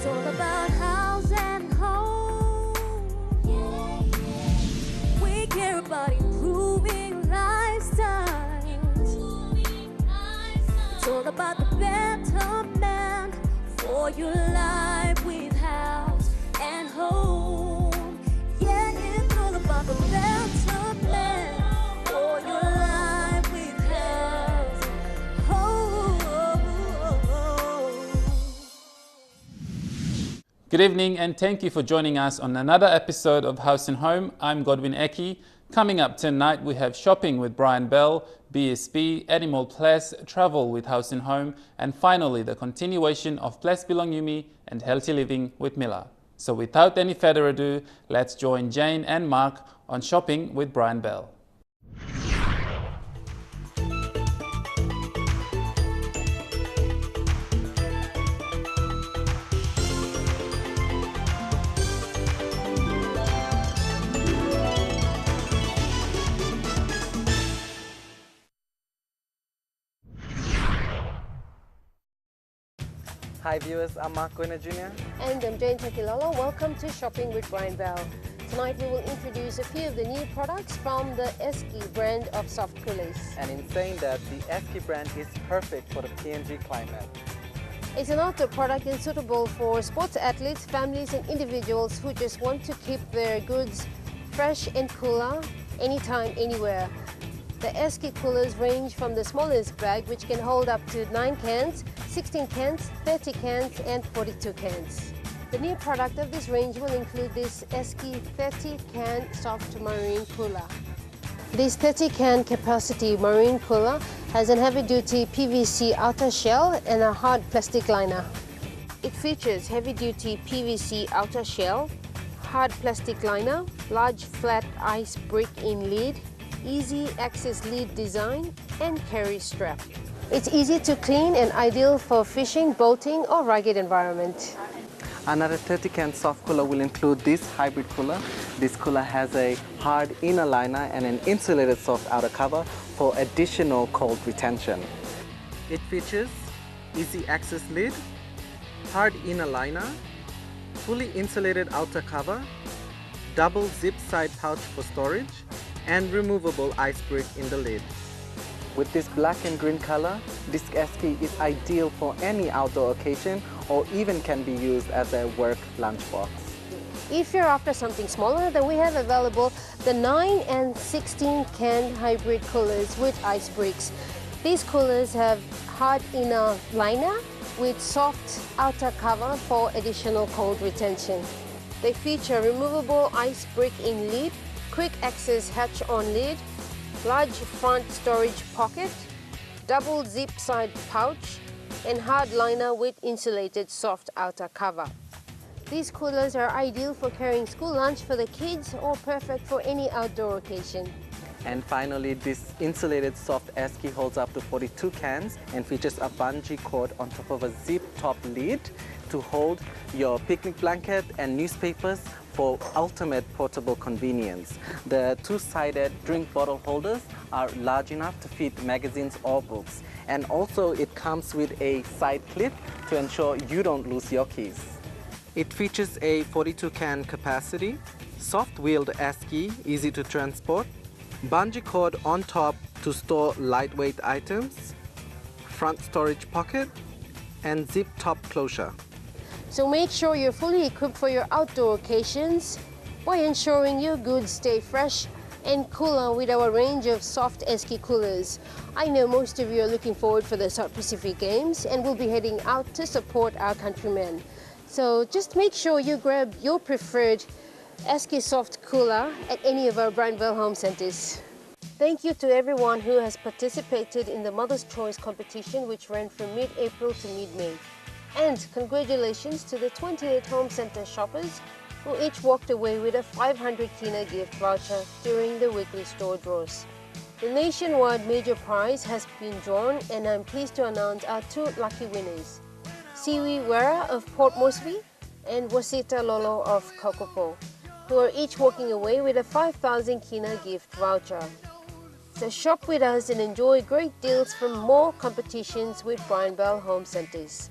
It's all about house and home. We care about improving lifestyles. It's all about the betterment for your life with house and home. Yeah, it's all about the betterment for your life with house and home. Good evening and thank you for joining us on another episode of House and Home. I'm Godwin Eki. Coming up tonight we have shopping with Brian Bell, BSB, Animal Place, travel with House and Home, and finally the continuation of Place Belong Yumi and Healthy Living with Mila. So without any further ado, let's join Jane and Mark on shopping with Brian Bell. Hi viewers, I'm Mark Goina Jr. And I'm Jane Takilala. Welcome to Shopping with Brian Bell. Tonight we will introduce a few of the new products from the Eski brand of soft coolers. And in saying that, the Eski brand is perfect for the PNG climate. It's an outdoor product and suitable for sports athletes, families and individuals who just want to keep their goods fresh and cooler anytime, anywhere. The Eski coolers range from the smallest bag, which can hold up to 9 cans, 16 cans, 30 cans and 42 cans. The new product of this range will include this Eski 30 can soft marine cooler. This 30 can capacity marine cooler has a heavy duty PVC outer shell and a hard plastic liner. It features heavy duty PVC outer shell, hard plastic liner, large flat ice brick in lid, easy access lid design and carry strap. It's easy to clean and ideal for fishing, boating or rugged environment. Another 30 can soft cooler will include this hybrid cooler. This cooler has a hard inner liner and an insulated soft outer cover for additional cold retention. It features easy access lid, hard inner liner, fully insulated outer cover, double zip side pouch for storage, and removable ice brick in the lid. With this black and green color, this Eski is ideal for any outdoor occasion or even can be used as a work lunchbox. If you're after something smaller, then we have available the 9 and 16 can hybrid coolers with ice bricks. These coolers have hard inner liner with soft outer cover for additional cold retention. They feature removable ice brick in lid, quick access hatch on lid, large front storage pocket, double zip side pouch, and hard liner with insulated soft outer cover. These coolers are ideal for carrying school lunch for the kids or perfect for any outdoor occasion. And finally, this insulated soft Eski holds up to 42 cans and features a bungee cord on top of a zip top lid to hold your picnic blanket and newspapers for ultimate portable convenience. The two-sided drink bottle holders are large enough to fit magazines or books. And also it comes with a side clip to ensure you don't lose your keys. It features a 42 can capacity, soft-wheeled Eski, easy to transport, bungee cord on top to store lightweight items, front storage pocket, and zip top closure. So make sure you're fully equipped for your outdoor occasions by ensuring your goods stay fresh and cooler with our range of soft Eski coolers. I know most of you are looking forward for the South Pacific Games and will be heading out to support our countrymen. So just make sure you grab your preferred Eski soft cooler at any of our Brian Bell home centers. Thank you to everyone who has participated in the Mother's Choice competition, which ran from mid-April to mid-May. And congratulations to the 28 home center shoppers who each walked away with a 500 Kina gift voucher during the weekly store draws. The nationwide major prize has been drawn and I'm pleased to announce our two lucky winners, Siwi Wera of Port Moresby and Wasita Lolo of Kokopo, who are each walking away with a 5,000 Kina gift voucher. So shop with us and enjoy great deals from more competitions with Brian Bell Home Centers.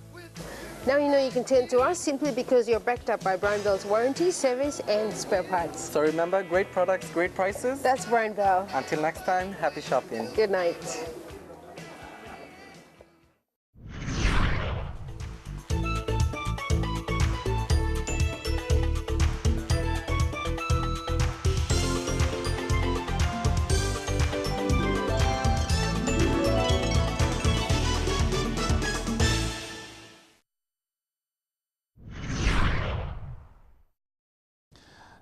Now you know you can turn to us simply because you're backed up by Brian Bell's warranty, service and spare parts. So remember, great products, great prices. That's Brian Bell. Until next time, happy shopping. Good night.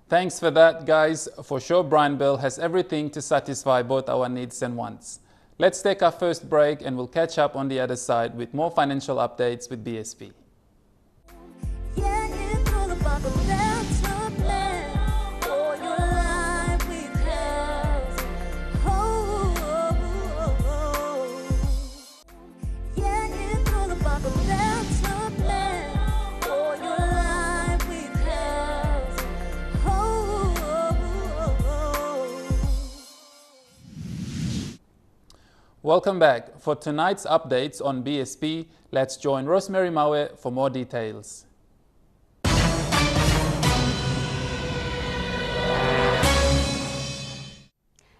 Thanks for that, guys. For sure, Brian Bell has everything to satisfy both our needs and wants. Let's take our first break and we'll catch up on the other side with more financial updates with BSP. Yeah, it's all about the better plan for your life with Haus. Yeah, it's all about the better plan for your life with Haus. Welcome back. For tonight's updates on BSP, let's join Rosemary Maue for more details.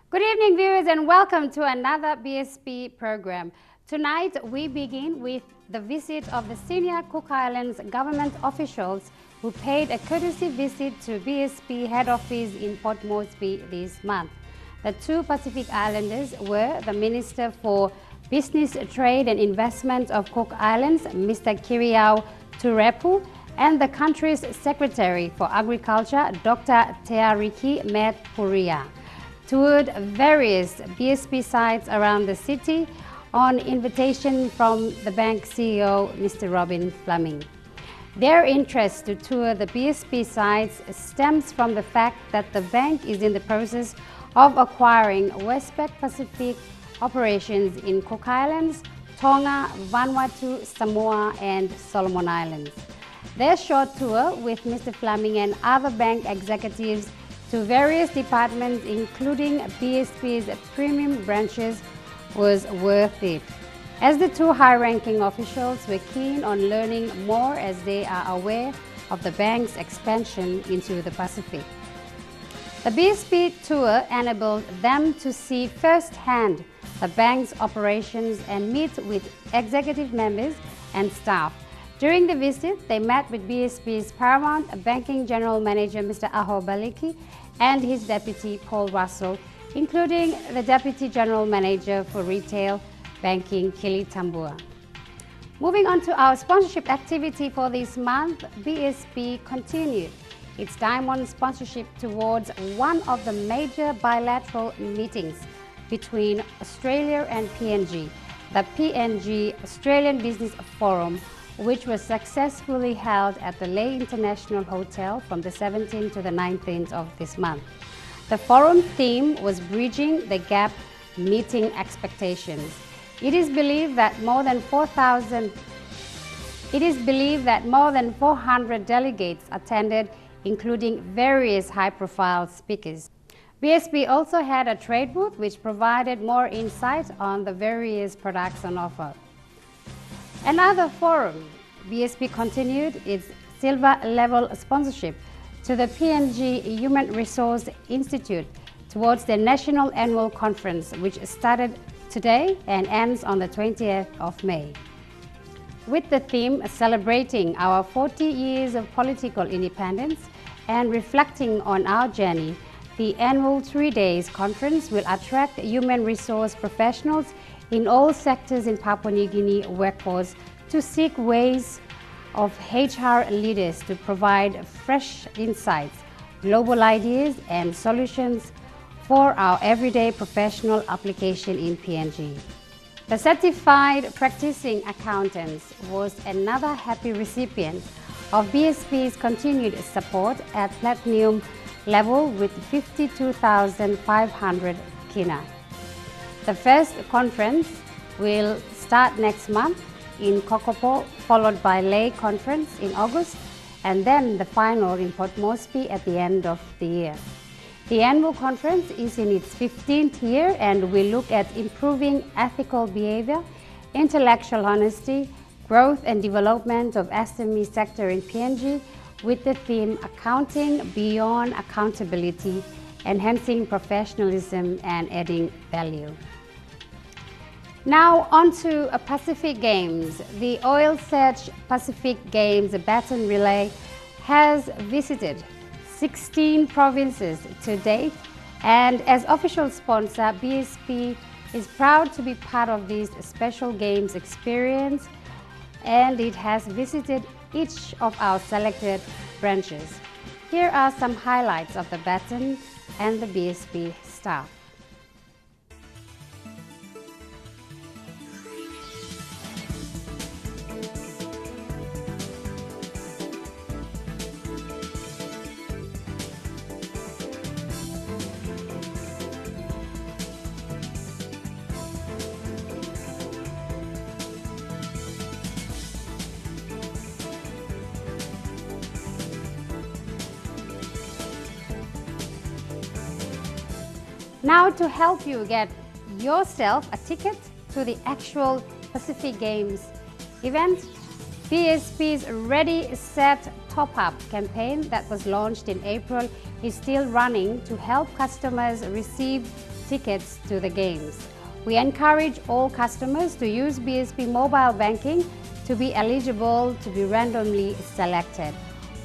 Good evening, viewers, and welcome to another BSP program. Tonight, we begin with the visit of the senior Cook Islands government officials who paid a courtesy visit to BSP head office in Port Moresby this month. The two Pacific Islanders were the Minister for Business, Trade and Investment of Cook Islands, Mr. Kiriau Turepu, and the country's Secretary for Agriculture, Dr. Teariki Met Puria, toured various BSP sites around the city on invitation from the bank CEO, Mr. Robin Fleming. Their interest to tour the BSP sites stems from the fact that the bank is in the process of acquiring Westpac Pacific operations in Cook Islands, Tonga, Vanuatu, Samoa and Solomon Islands. Their short tour with Mr. Fleming and other bank executives to various departments including BSP's premium branches was worth it, as the two high-ranking officials were keen on learning more as they are aware of the bank's expansion into the Pacific. The BSP tour enabled them to see firsthand the bank's operations and meet with executive members and staff. During the visit, they met with BSP's Paramount Banking General Manager Mr. Aho Baliki and his deputy Paul Russell, including the Deputy General Manager for Retail Banking, Kili Tambua. Moving on to our sponsorship activity for this month, BSP continued its diamond sponsorship towards one of the major bilateral meetings between Australia and PNG, the PNG Australian Business Forum, which was successfully held at the Leh International Hotel from the 17th to the 19th of this month. The forum theme was Bridging the Gap, Meeting Expectations. It is believed that more than 400 delegates attended, including various high-profile speakers. BSP also had a trade booth which provided more insight on the various products on offer. Another forum, BSP continued its silver-level sponsorship to the PNG Human Resource Institute towards their National Annual Conference, which started today and ends on the 20th of May. With the theme celebrating our 40 years of political independence and reflecting on our journey, the annual 3 days conference will attract human resource professionals in all sectors in Papua New Guinea workforce to seek ways of HR leaders to provide fresh insights, global ideas and solutions for our everyday professional application in PNG. The Certified Practicing Accountants was another happy recipient of BSP's continued support at platinum level with 52,500 kina. The first conference will start next month in Kokopo, followed by Leh conference in August, and then the final in Port Moresby at the end of the year. The annual conference is in its 15th year and will look at improving ethical behavior, intellectual honesty, growth and development of SME sector in PNG with the theme Accounting Beyond Accountability, Enhancing Professionalism and Adding Value. Now on to Pacific Games. The Oil Search Pacific Games Baton Relay has visited 16 provinces to date, and as official sponsor, BSP is proud to be part of this special games experience, and it has visited each of our selected branches. Here are some highlights of the baton and the BSP staff. Now to help you get yourself a ticket to the actual Pacific Games event, BSP's Ready, Set, Top Up campaign that was launched in April is still running to help customers receive tickets to the games. We encourage all customers to use BSP mobile banking to be eligible to be randomly selected.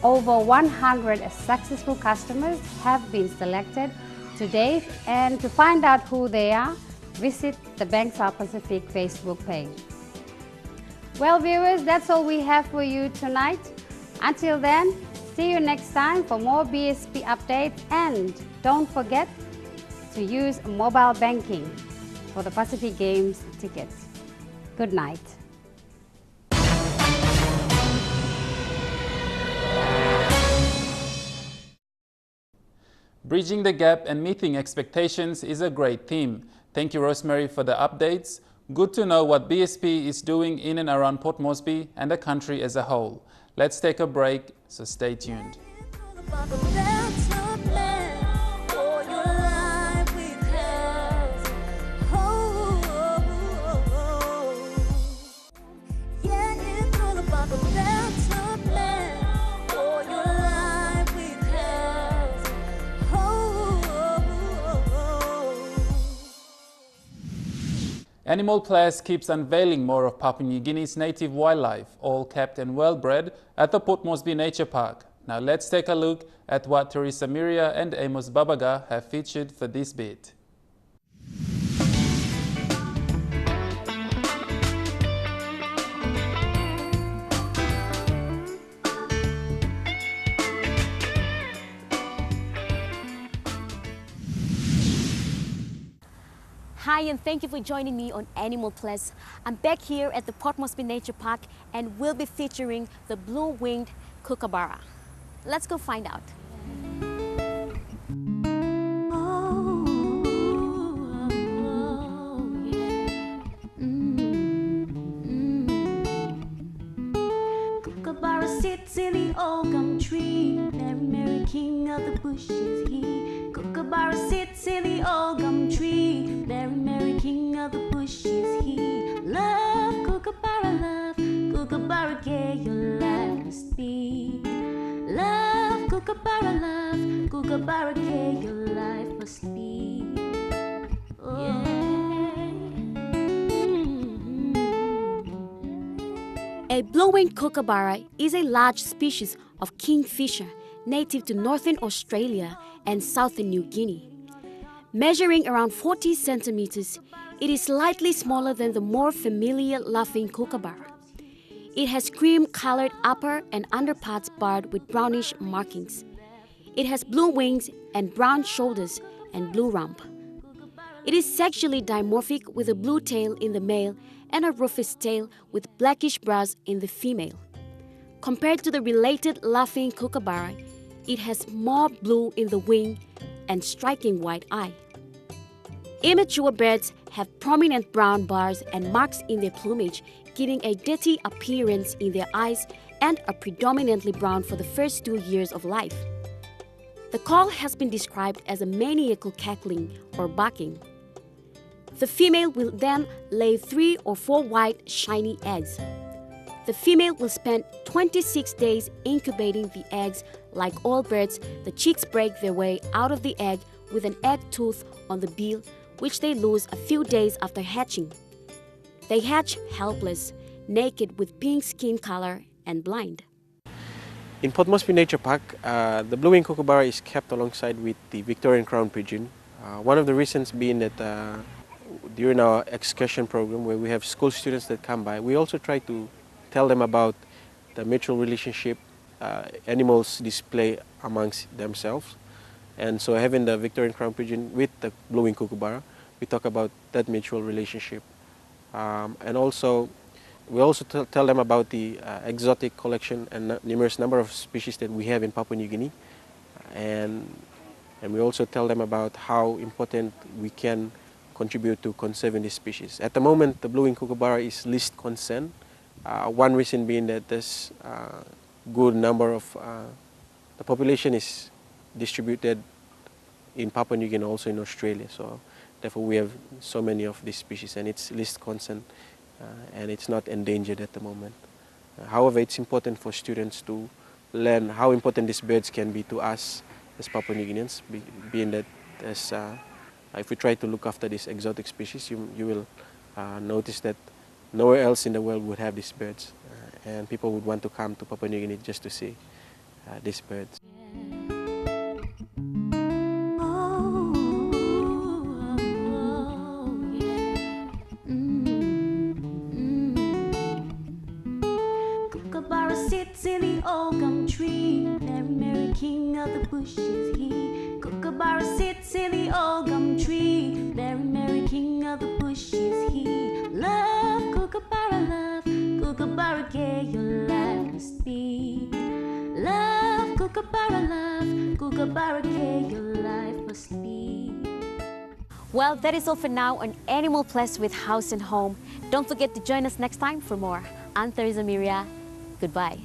Over 100 successful customers have been selected to date, and to find out who they are, visit the Bank South Pacific Facebook page. Well, viewers, that's all we have for you tonight. Until then, see you next time for more BSP updates, and don't forget to use mobile banking for the Pacific Games tickets. Good night. Bridging the gap and meeting expectations is a great theme. Thank you, Rosemary, for the updates. Good to know what BSP is doing in and around Port Moresby and the country as a whole. Let's take a break, so stay tuned. Animal Place keeps unveiling more of Papua New Guinea's native wildlife, all kept and well bred at the Port Moresby Nature Park. Now let's take a look at what Teresa Miria and Amos Babaga have featured for this bit. Hi, and thank you for joining me on Animal Place. I'm back here at the Port Moresby Nature Park, and we'll be featuring the blue-winged kookaburra. Let's go find out. Kookaburra sits in the old gum tree, very merry king of the bush is he. Kookaburra sits in the old gum tree, very merry king of the bush is he. Love, kookaburra, gay your life must be. Love, kookaburra, gay your life must be. Oh. Yeah. A blue-winged kookaburra is a large species of kingfisher native to northern Australia and southern New Guinea. Measuring around 40 centimeters, it is slightly smaller than the more familiar laughing kookaburra. It has cream-colored upper and underparts barred with brownish markings. It has blue wings and brown shoulders and blue rump. It is sexually dimorphic with a blue tail in the male and a rufous tail with blackish brows in the female. Compared to the related laughing kookaburra, it has more blue in the wing and striking white eye. Immature birds have prominent brown bars and marks in their plumage, giving a dirty appearance in their eyes, and are predominantly brown for the first 2 years of life. The call has been described as a maniacal cackling or barking. The female will then lay 3 or 4 white, shiny eggs. The female will spend 26 days incubating the eggs. Like all birds, the chicks break their way out of the egg with an egg tooth on the bill, which they lose a few days after hatching. They hatch helpless, naked with pink skin color and blind. In Port Moresby Nature Park, the blue-winged kookaburra is kept alongside with the Victorian crown pigeon. One of the reasons being that during our excursion program, where we have school students that come by, we also try to tell them about the mutual relationship animals display amongst themselves. And so having the Victorian crown pigeon with the blue-winged kookaburra, we talk about that mutual relationship. And also, we also tell them about the exotic collection and numerous number of species that we have in Papua New Guinea. And we also tell them about how important we can contribute to conserving these species. At the moment, the blue-winged kookaburra is least concern. One reason being that there's a good number of, the population is distributed in Papua New Guinea, also in Australia. So therefore we have so many of these species, and it's least concern, and it's not endangered at the moment. However, it's important for students to learn how important these birds can be to us as Papua New Guineans, being that as, if we try to look after these exotic species, you will notice that nowhere else in the world would have these birds, and people would want to come to Papua New Guinea just to see these birds. Kookaburra sits in the old gum tree, very merry king of the bushes he. Kookaburra sits in the old gum tree, very merry king of the bushes he. Love, Kookaburra, Kookaburra gay your life must be. Love, Kookaburra, Kookaburra gay your life must be. Well, that is all for now on Animal Plus with House and Home. Don't forget to join us next time for more. I'm Teresa Miria. Goodbye.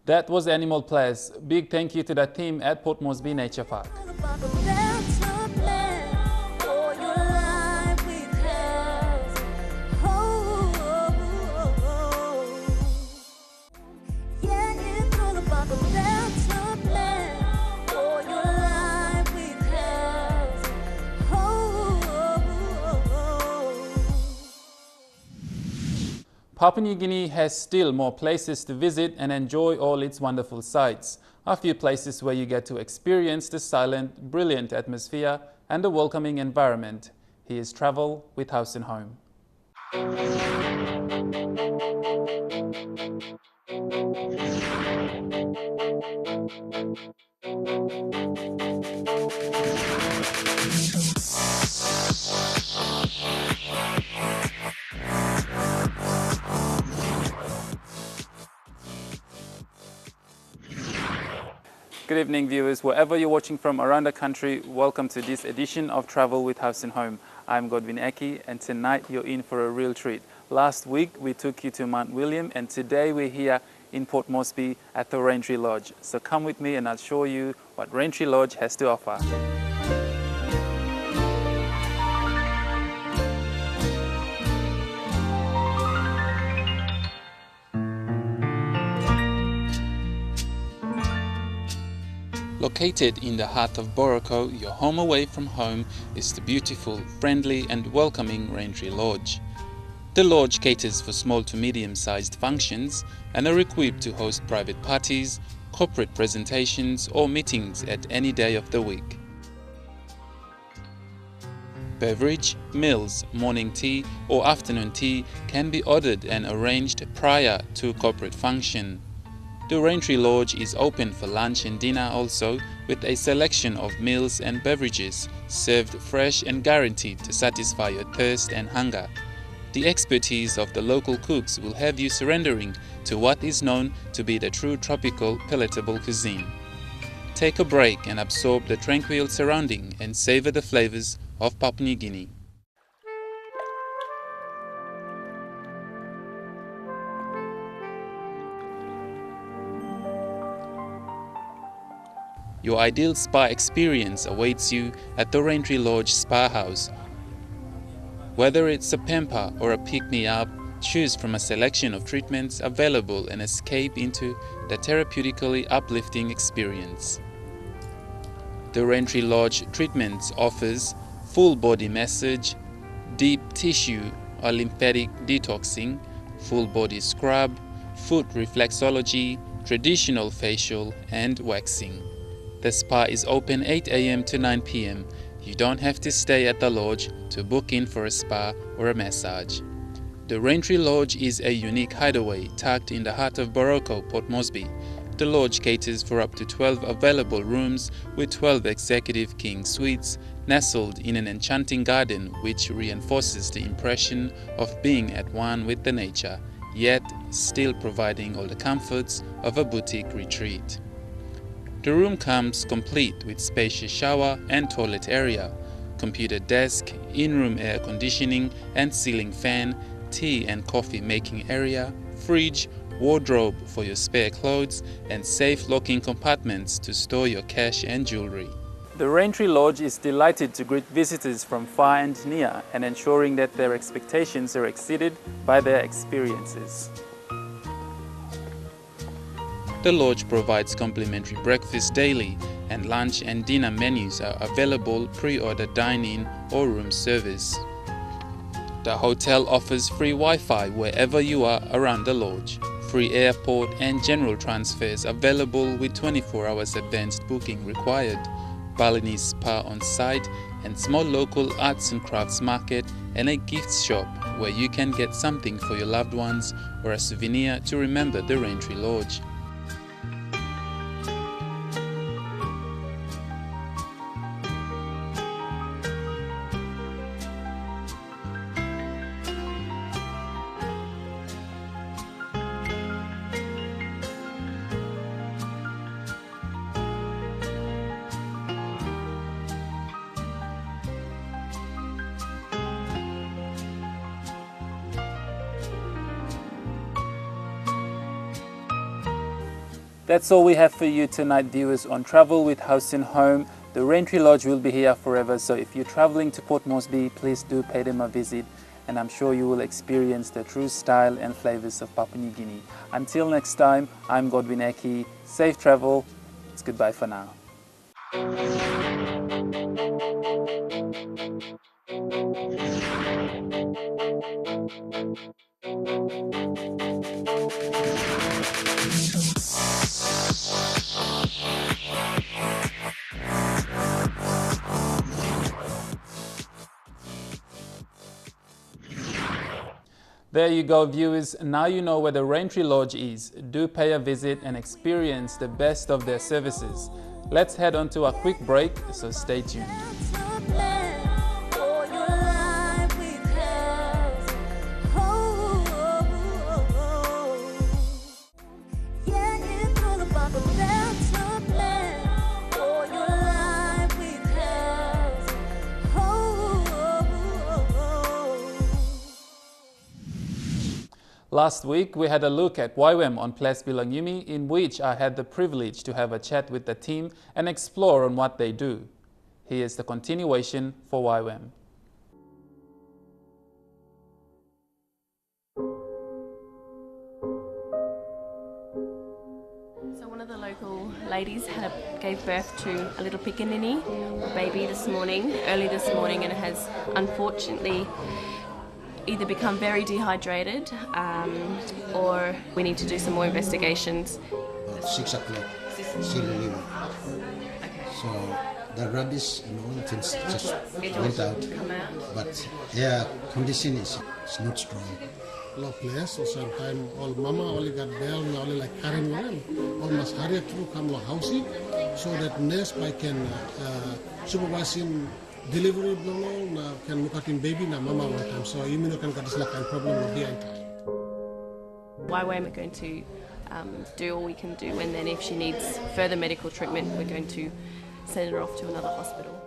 That was Animal Plus. Big thank you to the team at Port Moresby Nature Park. Papua New Guinea has still more places to visit and enjoy all its wonderful sights. A few places where you get to experience the silent, brilliant atmosphere and the welcoming environment. Here's Travel with House and Home. Good evening, viewers. Wherever you're watching from around the country, welcome to this edition of Travel with House and Home. I'm Godwin Eki, and tonight you're in for a real treat. Last week we took you to Mount William, and today we're here in Port Moresby at the Raintree Lodge. So come with me and I'll show you what Raintree Lodge has to offer. Located in the heart of Boroko, your home away from home is the beautiful, friendly and welcoming Raintree Lodge. The lodge caters for small to medium-sized functions and are equipped to host private parties, corporate presentations or meetings at any day of the week. Beverage, meals, morning tea or afternoon tea can be ordered and arranged prior to a corporate function. The Raintree Lodge is open for lunch and dinner also, with a selection of meals and beverages served fresh and guaranteed to satisfy your thirst and hunger. The expertise of the local cooks will have you surrendering to what is known to be the true tropical palatable cuisine. Take a break and absorb the tranquil surrounding and savor the flavors of Papua New Guinea. Your ideal spa experience awaits you at the Raintree Lodge Spa House. Whether it's a pamper or a pick-me-up, choose from a selection of treatments available and escape into the therapeutically uplifting experience. The Raintree Lodge Treatments offers full body massage, deep tissue or lymphatic detoxing, full body scrub, foot reflexology, traditional facial and waxing. The spa is open 8 a.m. to 9 p.m. You don't have to stay at the lodge to book in for a spa or a massage. The Raintree Lodge is a unique hideaway tucked in the heart of Borroko, Port Moresby. The lodge caters for up to 12 available rooms with 12 executive king suites nestled in an enchanting garden which reinforces the impression of being at one with the nature, yet still providing all the comforts of a boutique retreat. The room comes complete with spacious shower and toilet area, computer desk, in-room air conditioning and ceiling fan, tea and coffee making area, fridge, wardrobe for your spare clothes, and safe locking compartments to store your cash and jewelry. The Raintree Lodge is delighted to greet visitors from far and near and ensuring that their expectations are exceeded by their experiences. The lodge provides complimentary breakfast daily, and lunch and dinner menus are available pre-order dine-in or room service. The hotel offers free Wi-Fi wherever you are around the lodge. Free airport and general transfers available with 24 hours advanced booking required. Balinese spa on site and small local arts and crafts market and a gift shop where you can get something for your loved ones or a souvenir to remember the Raintree Lodge. That's all we have for you tonight, viewers, on Travel with Haus and Home. The Raintree Lodge will be here forever, so if you're traveling to Port Moresby, please do pay them a visit, and I'm sure you will experience the true style and flavors of Papua New Guinea. Until next time, I'm Godwin Eki. Safe travel. It's goodbye for now. There you go, viewers. Now you know where the Raintree Lodge is. Do pay a visit and experience the best of their services. Let's head on to a quick break, so stay tuned. Last week, we had a look at YWAM on Place Bilangumi, in which I had the privilege to have a chat with the team and explore on what they do. Here's the continuation for YWAM. So one of the local ladies gave birth to a little pickaninny, a baby early this morning, and it has unfortunately either become very dehydrated or we need to do some more investigations. About 6 o'clock, still living. So the rabies and all things just went out. But yeah, condition is not strong. Low place, so sometimes all mama only got bell, only like carrying one. Almost hurry through come to housing so that nurse I can supervise him. Delivery can look at him baby na mama one time, so you can get this kind of problem with the entire. YWAM are going to do all we can do, and then if she needs further medical treatment, we're going to send her off to another hospital.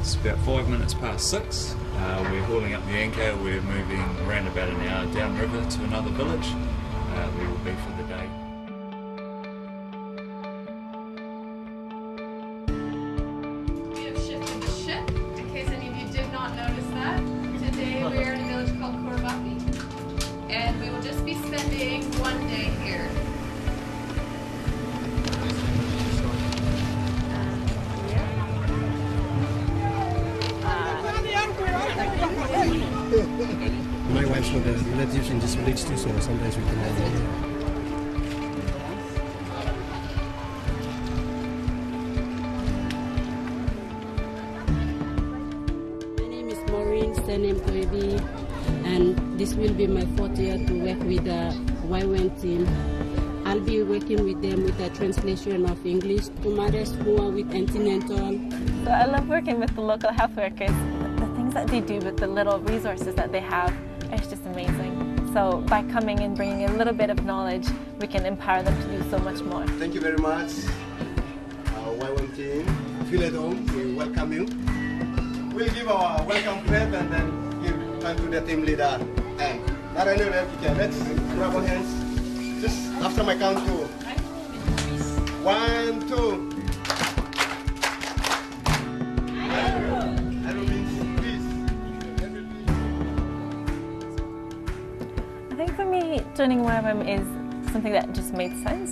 It's about 5 minutes past 6. We're hauling up the anchor. We're moving around about an hour downriver to another village. We will be for the day. We have shifted the ship, in case any of you did not notice that. Today we are in a village called Korvapi, and we will just be spending one day here. My wife's got relatives in this village too, so sometimes we come down here. My name is Maureen, surname Toibi, and this will be my 4th year to work with the YWAM team. I'll be working with them with the translation of English to mothers who are with antenatal. So I love working with the local health workers. The things that they do with the little resources that they have, it's just amazing. So by coming and bringing a little bit of knowledge, we can empower them to do so much more. Thank you very much, YWAM team. Feel at home, we welcome you. We'll give our welcome prep and then give time to the team leader. And not only let's grab our hands. Just after my count to 1, 2. I think for me, joining YWAM is something that just made sense.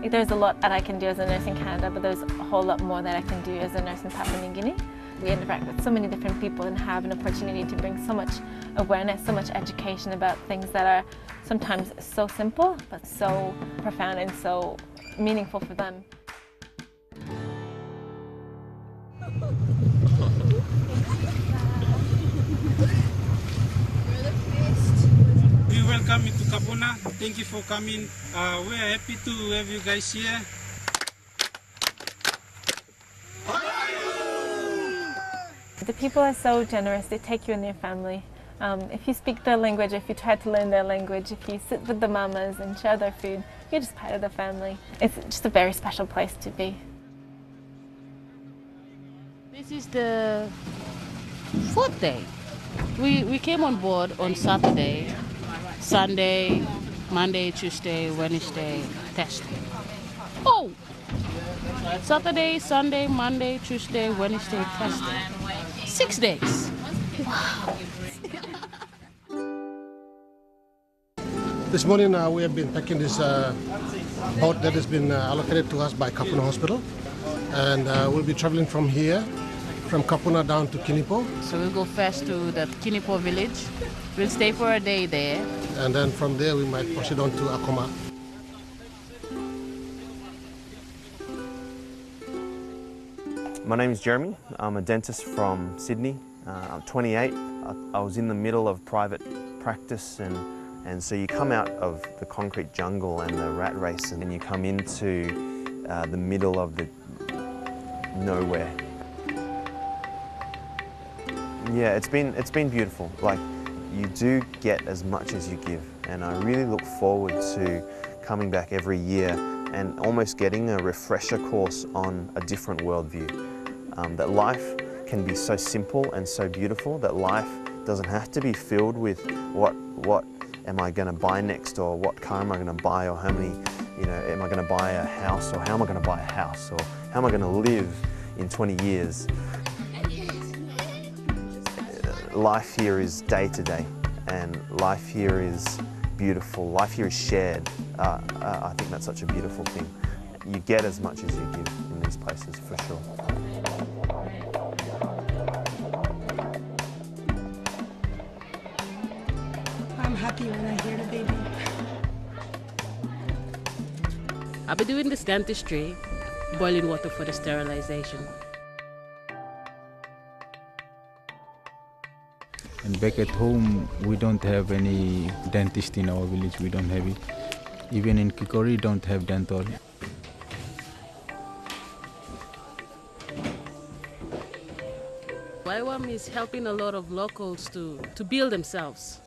Like, there's a lot that I can do as a nurse in Canada, but there's a whole lot more that I can do as a nurse in Papua New Guinea. We interact with so many different people and have an opportunity to bring so much awareness, so much education about things that are sometimes so simple, but so profound and so meaningful for them. We welcome you to Kapuna. Thank you for coming. We are happy to have you guys here. The people are so generous. They take you in their family. If you speak their language, if you try to learn their language, if you sit with the mamas and share their food, you're just part of the family. It's just a very special place to be. This is the 4th day. We came on board on Saturday, Sunday, Monday, Tuesday, Wednesday, Thursday. Oh! Saturday, Sunday, Monday, Tuesday, Wednesday, Thursday. 6 days. Wow. This morning we have been taking this boat that has been allocated to us by Kapuna Hospital, and we'll be traveling from here, from Kapuna down to Kinipo. So we'll go first to the Kinipo village. We'll stay for a day there. And then from there we might proceed on to Akoma. My name is Jeremy. I'm a dentist from Sydney. I'm 28. I was in the middle of private practice, and so you come out of the concrete jungle and the rat race, and then you come into the middle of the nowhere. Yeah, it's been beautiful. Like, you do get as much as you give, and I really look forward to coming back every year and almost getting a refresher course on a different worldview. That life can be so simple and so beautiful, that life doesn't have to be filled with what am I going to buy next, or what car am I going to buy, or how many, am I going to buy a house, or how am I going to buy a house, or how am I going to live in 20 years. Life here is day to day, and life here is beautiful. Life here is shared. I think that's such a beautiful thing. You get as much as you give in these places, for sure. I'm happy when I hear the baby. I'll be doing this dentistry, boiling water for the sterilization. And back at home, we don't have any dentist in our village. We don't have it. Even in Kikori, don't have dental. YWAM is helping a lot of locals to build themselves.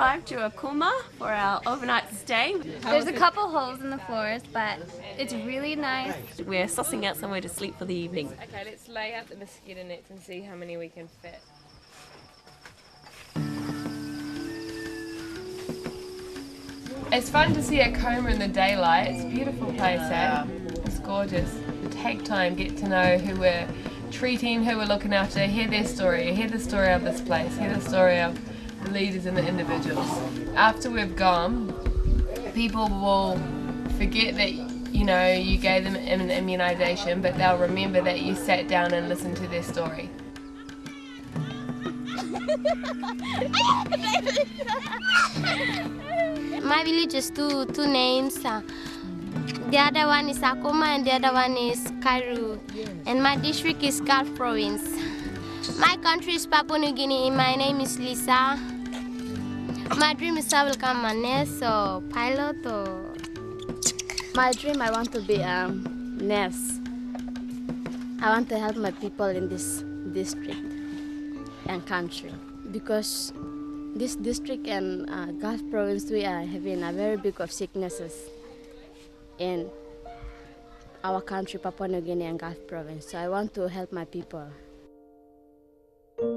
arrived to Akuma for our overnight stay. There's a couple holes in the floors, but it's really nice. We're sussing out somewhere to sleep for the evening. Okay, let's lay out the mosquito nets and see how many we can fit. It's fun to see Akuma in the daylight. It's a beautiful place, eh? It's gorgeous. Take time, get to know who we're treating, who we're looking after, hear their story, hear the story of this place, hear the story of the leaders and the individuals. After we've gone, people will forget that, you know, you gave them an immunisation, but they'll remember that you sat down and listened to their story. My village is two names. The other one is Akuma and the other one is Kairu. And my district is Gulf Province. My country is Papua New Guinea. My name is Lisa. My dream is I will become a nurse or pilot or... My dream, I want to be a nurse. I want to help my people in this district and country. Because this district and Gulf Province, we are having a very big of sicknesses in our country, Papua New Guinea and Gulf Province. So I want to help my people.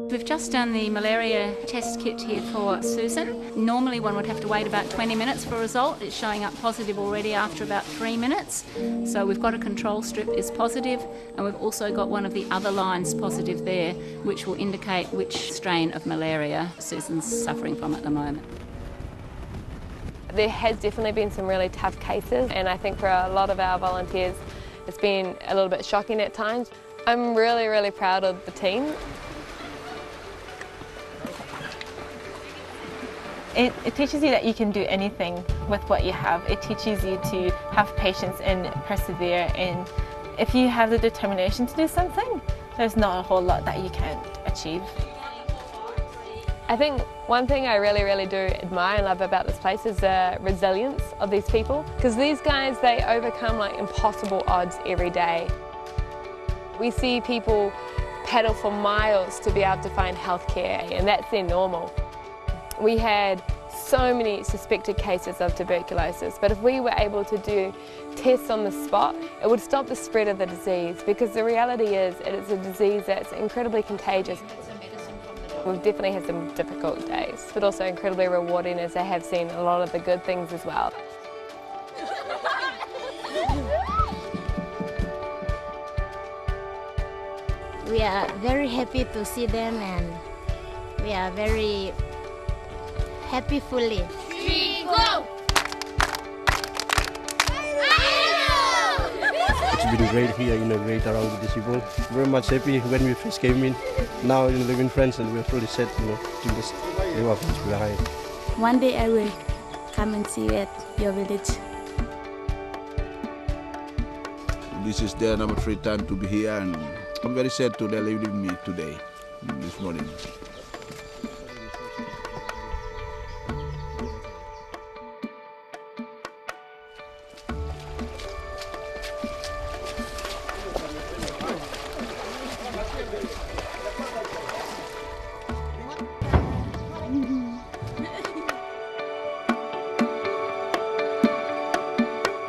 We've just done the malaria test kit here for Susan. Normally one would have to wait about 20 minutes for a result. It's showing up positive already after about 3 minutes. So we've got a control strip is positive, and we've also got one of the other lines positive there, which will indicate which strain of malaria Susan's suffering from at the moment. There has definitely been some really tough cases, and I think for a lot of our volunteers it's been a little bit shocking at times. I'm really, really proud of the team. It teaches you that you can do anything with what you have. It teaches you to have patience and persevere, and if you have the determination to do something, there's not a whole lot that you can't achieve. I think one thing I really do admire and love about this place is the resilience of these people, because these guys, they overcome like impossible odds every day. We see people paddle for miles to be able to find healthcare, and that's their normal. We had so many suspected cases of tuberculosis, but if we were able to do tests on the spot, it would stop the spread of the disease, because the reality is it is a disease that's incredibly contagious. We've definitely had some difficult days, but also incredibly rewarding as I have seen a lot of the good things as well. We are very happy to see them, and we are very happy fully. 3, go! It's been great here, great around with these people. Very much happy when we first came in. Now, they've been friends, and we're fully set, to just leave our friends behind. One day I will come and see you at your village. This is their number 3 time to be here, and I'm very sad to they leaving me today, this morning.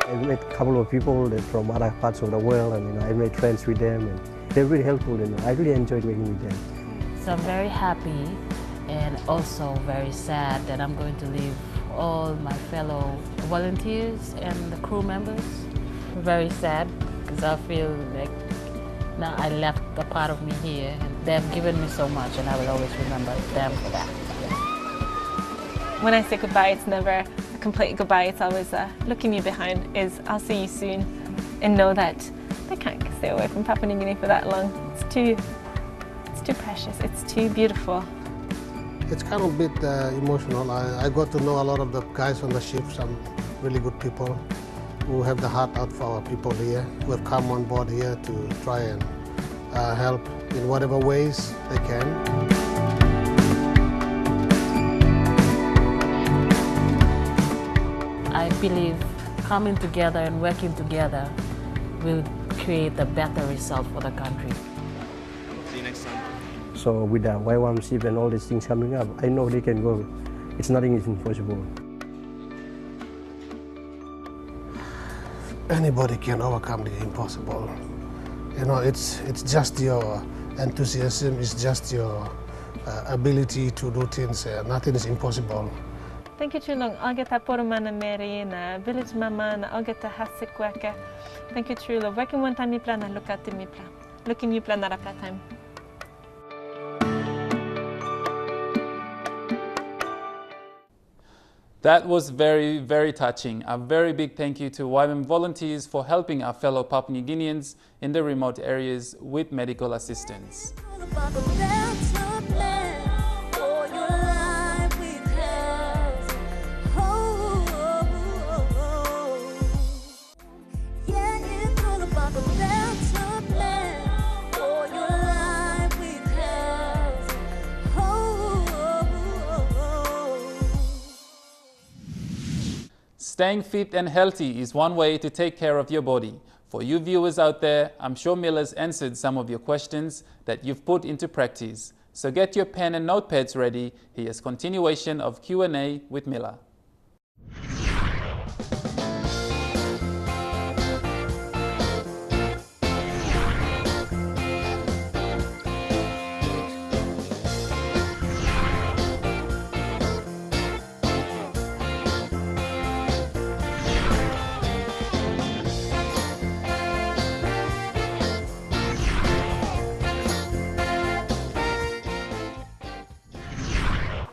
I met a couple of people from other parts of the world, and I made friends with them, and they're really helpful. I really enjoyed working with them. So I'm very happy and also very sad that I'm going to leave all my fellow volunteers and the crew members. Very sad because I feel like now I left a part of me here, and they've given me so much, and I will always remember them for that. When I say goodbye, it's never a complete goodbye. It's always looking you behind is I'll see you soon, and know that I can't stay away from Papua New Guinea for that long. It's too precious. It's too beautiful. It's kind of a bit emotional. I got to know a lot of the guys on the ship, some really good people who have the heart out for our people here, who have come on board here to try and help in whatever ways they can. I believe coming together and working together will create a better result for the country. So with the YWAM ship and all these things coming up, I know they can go it's nothing is impossible. Anybody can overcome the impossible. You know, it's just your enthusiasm, it's just your ability to do things. Nothing is impossible. Thank you, Chulong. I'll get that Poromana Mary na village mama na I'll get the Hasik Waka. Thank you, Chulo. Working one time, mi plan na look at the mi plan. Looking you plan that time. That was very, very touching. A very big thank you to YWAM volunteers for helping our fellow Papua New Guineans in the remote areas with medical assistance. Staying fit and healthy is one way to take care of your body. For you viewers out there, I'm sure Miller's answered some of your questions that you've put into practice. So get your pen and notepads ready. Here's continuation of Q&A with Miller.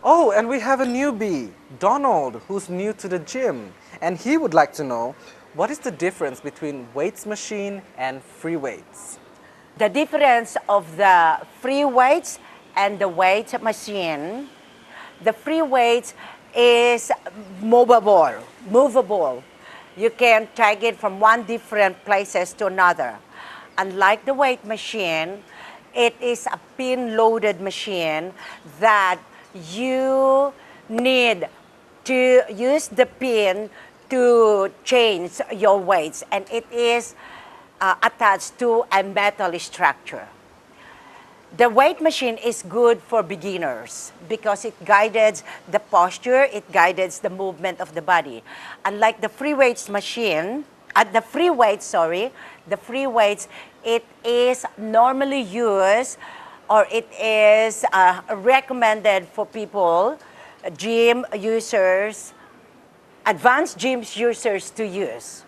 Oh, and we have a newbie, Donald, who's new to the gym. And he would like to know, what is the difference between weights machine and free weights? The difference of the free weights and the weight machine, the free weights is movable. You can take it from one different places to another. Unlike the weight machine, it is a pin-loaded machine that you need to use the pin to change your weights, and it is attached to a metal structure. The weight machine is good for beginners because it guides the posture, it guides the movement of the body. Unlike the free weights machine, the free weights, it is normally used, or it is recommended for people, gym users, advanced gym users to use.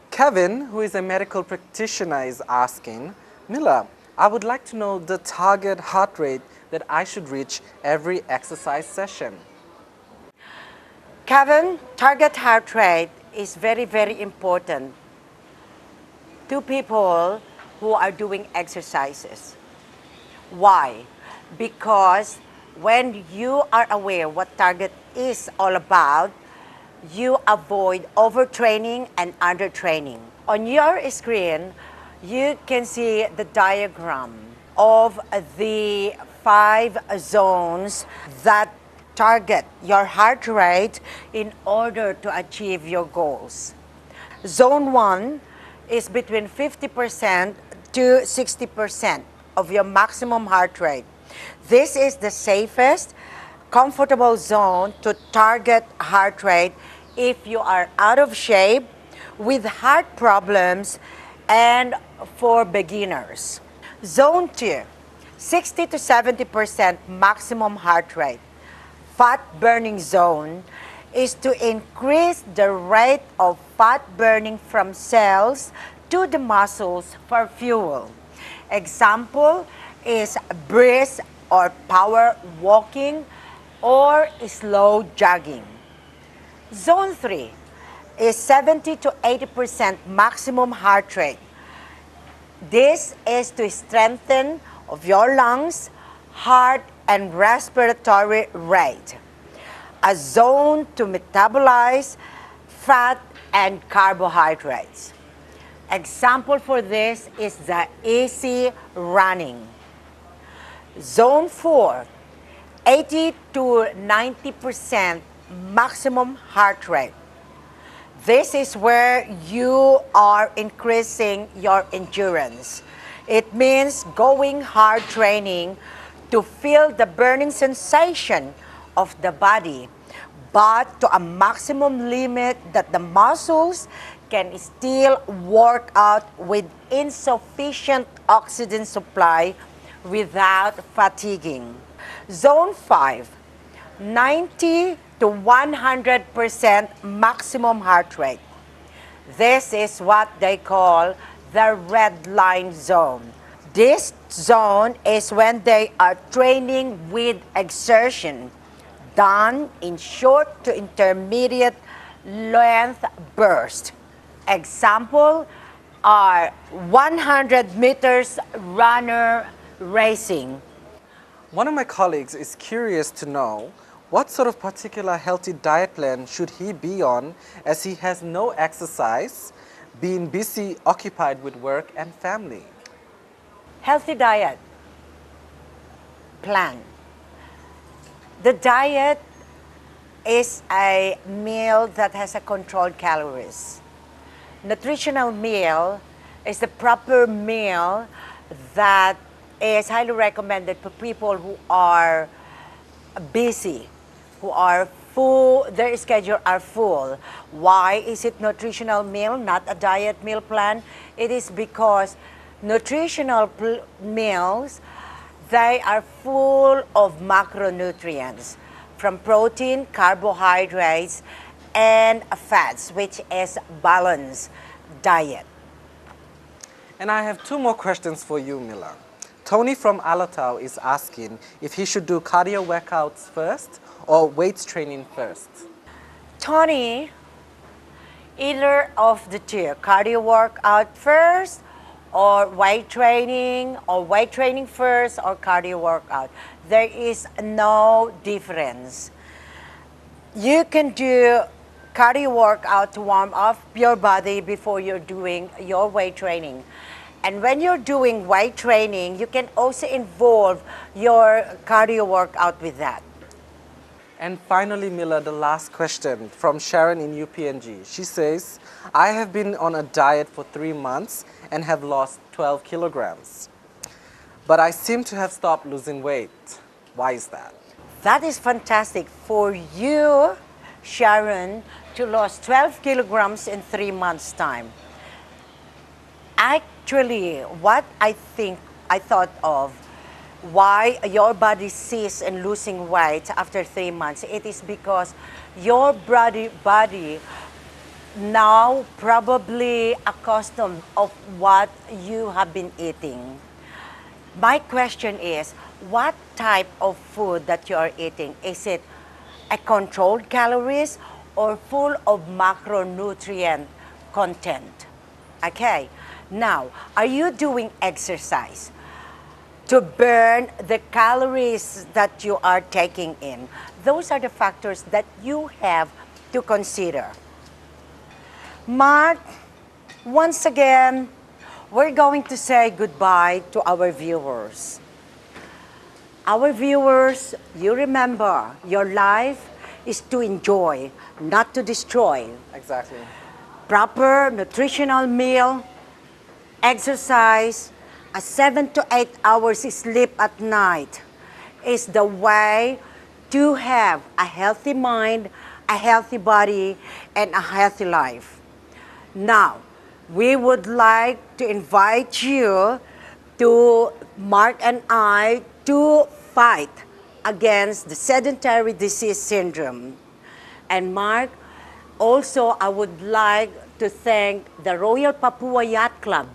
Kevin, who is a medical practitioner, is asking, Mila, I would like to know the target heart rate that I should reach every exercise session. Kevin, target heart rate is very, very important to people who are doing exercises. Why? Because when you are aware what target is all about, you avoid overtraining and undertraining. On your screen, you can see the diagram of the 5 zones that target your heart rate in order to achieve your goals. Zone 1 is between 50% to 60% of your maximum heart rate. This is the safest, comfortable zone to target heart rate if you are out of shape, with heart problems, and for beginners. Zone 2, 60 to 70% maximum heart rate. Fat burning zone is to increase the rate of fat burning from cells to the muscles for fuel. Example is brisk or power walking or slow jogging. Zone 3 is 70 to 80% maximum heart rate. This is to strengthen of your lungs, heart, and respiratory rate. A zone to metabolize fat and carbohydrates. Example for this is the easy running. Zone 4, 80 to 90% maximum heart rate. This is where you are increasing your endurance. It means going hard training to feel the burning sensation of the body, but to a maximum limit that the muscles can still work out with insufficient oxygen supply without fatiguing. Zone 5, 90 to 100% maximum heart rate. This is what they call the red line zone. This zone is when they are training with exertion done in short to intermediate length bursts. Example are 100 meters runner racing. One of my colleagues is curious to know what sort of particular healthy diet plan should he be on, as he has no exercise, being busy occupied with work and family. Healthy diet plan. The diet is a meal that has a controlled calories. Nutritional meal is the proper meal that is highly recommended for people who are busy, who are full, their schedule are full. Why is it nutritional meal, not a diet meal plan? It is because nutritional meals, they are full of macronutrients from protein, carbohydrates, and fats, which is balanced diet. And I have two more questions for you, Mila. Tony from Alatau is asking if he should do cardio workouts first or weights training first. Tony, either of the two, cardio workout first or weight training first or cardio workout. There is no difference. You can do cardio workout to warm up your body before you're doing your weight training. And when you're doing weight training, you can also involve your cardio workout with that. And finally, Mila, the last question from Sharon in UPNG. She says, I have been on a diet for 3 months and have lost 12 kilograms. But I seem to have stopped losing weight. Why is that? That is fantastic for you, Sharon, to lose 12 kilograms in 3 months' time. Actually, what I thought of why your body ceases in losing weight after 3 months, it is because your body now probably accustomed of what you have been eating. My question is, what type of food that you are eating? Is it a controlled calories or full of macronutrient content? Okay, now, are you doing exercise to burn the calories that you are taking in? Those are the factors that you have to consider. Mark, once again, we're going to say goodbye to our viewers. Our viewers, you remember, your life is to enjoy, not to destroy. Exactly. Proper nutritional meal, exercise, a 7 to 8 hours sleep at night is the way to have a healthy mind, a healthy body, and a healthy life. Now, we would like to invite you to Mark and I to fight against the sedentary disease syndrome. And Mark, also I would like to thank the Royal Papua Yacht Club,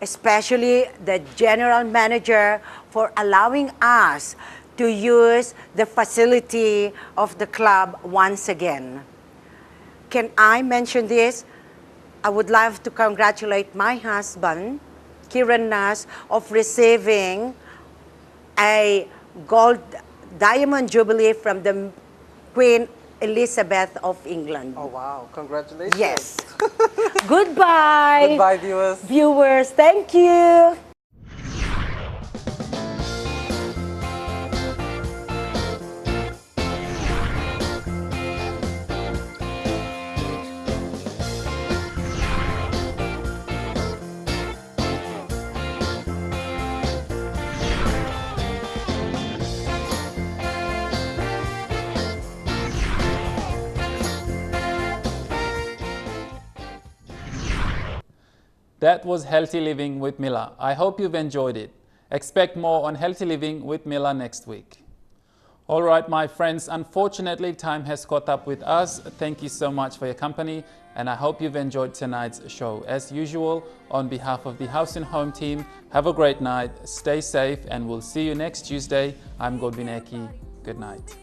especially the general manager, for allowing us to use the facility of the club once again. Can I mention this? I would love to congratulate my husband, Kiran Nas, of receiving a gold diamond jubilee from the Queen Elizabeth of England. Oh wow, congratulations. Yes. Goodbye. Goodbye, viewers. Viewers, thank you. That was Healthy Living with Mila. I hope you've enjoyed it. Expect more on Healthy Living with Mila next week. All right, my friends, unfortunately, time has caught up with us. Thank you so much for your company, and I hope you've enjoyed tonight's show. As usual, on behalf of the House and Home team, have a great night, stay safe, and we'll see you next Tuesday. I'm Godwin. Good night.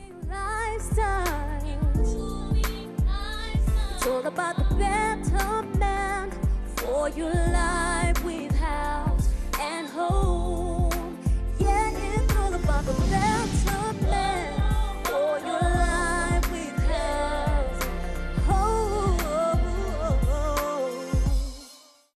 It's all about the better man for your life with